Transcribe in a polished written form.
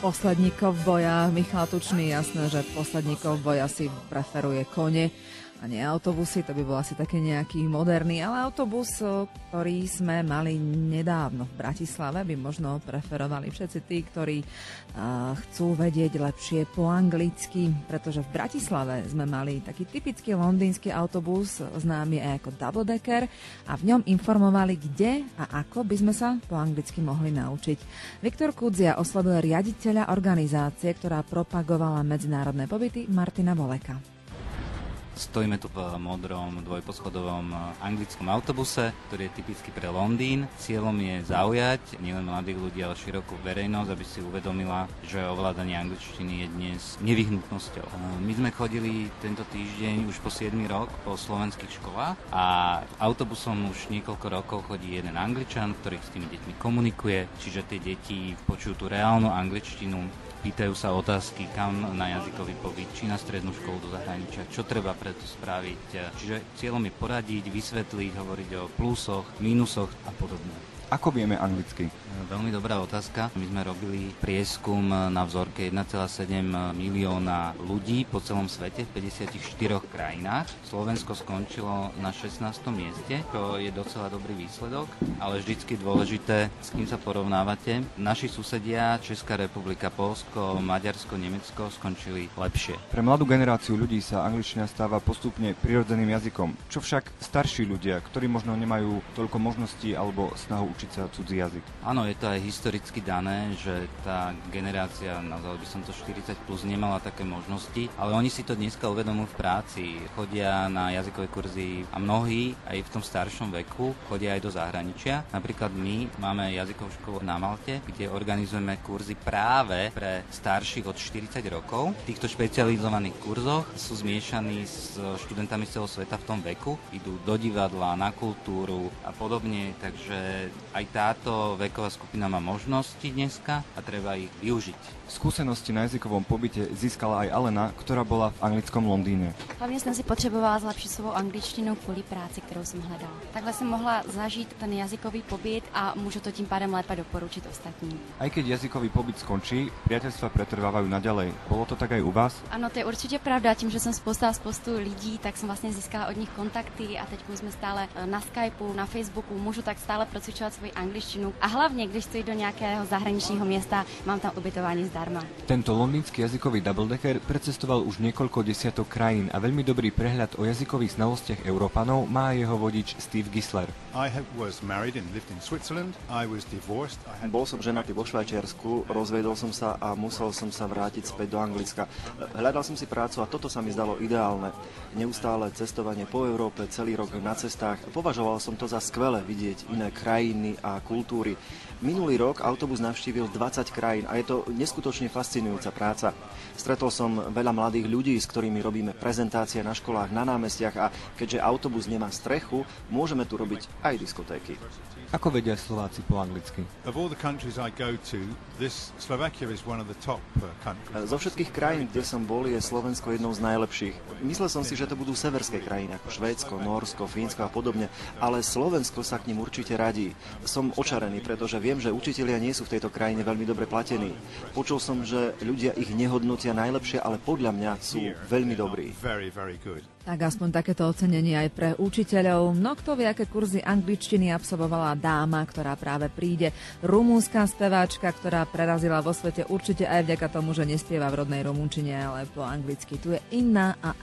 posledníkov boja. Michal Tučný, jasné, že posledníkov boja si preferuje kone a nie autobusy, to by bol asi taký nejaký moderný, ale autobus, ktorý sme mali nedávno v Bratislave, by možno preferovali všetci tí, ktorí chcú vedieť lepšie po anglicky, pretože v Bratislave sme mali taký typický londýnsky autobus, známy aj ako double decker, a v ňom informovali, kde a ako by sme sa po anglicky mohli naučiť. Viktor Kudzia oslovil riaditeľa organizácie, ktorá propagovala medzinárodné pobyty, Martina Boleka. Stojíme tu v modrom dvojposchodovom anglickom autobuse, ktorý je typický pre Londýn. Cieľom je zaujať nielen mladých ľudí, ale širokú verejnosť, aby si uvedomila, že ovládanie angličtiny je dnes nevyhnutnosťou. My sme chodili tento týždeň už po 7. rok po slovenských školách a autobusom už niekoľko rokov chodí jeden Angličan, ktorý s tými deťmi komunikuje, čiže tie deti počujú tú reálnu angličtinu. Pýtajú sa otázky, kam na jazykový pobyt, či na strednú školu do zahraničia, čo treba preto spraviť. Čiže cieľom je poradiť, vysvetliť, hovoriť o plusoch, mínusoch a podobne. Ako vieme anglicky? Veľmi dobrá otázka. My sme robili prieskum na vzorke 1,7 milióna ľudí po celom svete v 54 krajinách. Slovensko skončilo na 16. mieste, čo je docela dobrý výsledok, ale vždycky dôležité, s kým sa porovnávate. Naši susedia, Česká republika, Poľsko, Maďarsko, Nemecko skončili lepšie. Pre mladú generáciu ľudí sa angličtina stáva postupne prirodzeným jazykom. Čo však starší ľudia, ktorí možno nemajú toľko možností alebo snahu učiť sa cudzí jazyk? Áno, je to aj historicky dané, že tá generácia, nazval by som to 40+, nemala také možnosti, ale oni si to dneska uvedomujú v práci. Chodia na jazykové kurzy a mnohí aj v tom staršom veku chodia aj do zahraničia. Napríklad my máme jazykovú školu na Malte, kde organizujeme kurzy práve pre starších od 40 rokov. V týchto špecializovaných kurzoch sú zmiešaní s študentami z celého sveta v tom veku. Idú do divadla, na kultúru a podobne, takže aj táto veková skupina má možnosti dneska a treba ich využiť. Skúsenosti na jazykovom pobyte získala aj Alena, ktorá bola v anglickom Londýne. Hlavně jsem si potřebovala zlepšit svou angličtinu kvůli práci, kterou jsem hledala. Takhle jsem mohla zažít ten jazykový pobyt a můžu to tím pádem lépe doporučit ostatním. Aj keď jazykový pobyt skončí, priateľstva pretrvávajú naďalej. Bolo to tak aj u vás? Ano, to je určitě pravda. Tím, že jsem spoznala spoustu lidí, tak jsem vlastně získala od nich kontakty a teď jsme stále na Skypeu, na Facebooku, můžu tak stále procvičovat svoji angličtinu. A hlavně, když chci do nějakého zahraničního města, mám tam ubytování zdarma. Tento londýnsky jazykový double-decker precestoval už niekoľko desiatok krajín a veľmi dobrý prehľad o jazykových znalostiach Európanov má jeho vodič Steve Gisler. Bol som ženatý vo Švajčiarsku, rozviedol som sa a musel som sa vrátiť späť do Anglicka. Hľadal som si prácu a toto sa mi zdalo ideálne. Neustále cestovanie po Európe, celý rok na cestách. Považoval som to za skvelé vidieť iné krajiny a kultúry. Minulý rok autobus navštívil 20 krajín a je to neskutočne fascinujúca práca. Stretol som veľa mladých ľudí, s ktorými robíme prezentácie na školách, na námestiach a keďže autobus nemá strechu, môžeme tu robiť aj diskotéky. Ako vedia Slováci po anglicky? Zo všetkých krajín, kde som bol, je Slovensko jednou z najlepších. Myslel som si, že to budú severské krajiny, ako Švédsko, Nórsko, Fínsko a podobne, ale Slovensko sa k nim určite radí. Som očarený, pretože viem, že učitelia nie sú v tejto krajine veľmi dobre platení. Počul som, že ľudia ich nehodnotia najlepšie, ale podľa mňa sú veľmi dobrí. Tak aspoň takéto ocenenie aj pre učiteľov. No kto vie, aké kurzy angličtiny absolvovala dáma, ktorá práve príde. Rumúnska speváčka, ktorá prerazila vo svete určite aj vďaka tomu, že nespieva v rodnej rumúnčine, ale po anglicky. Tu je Inna a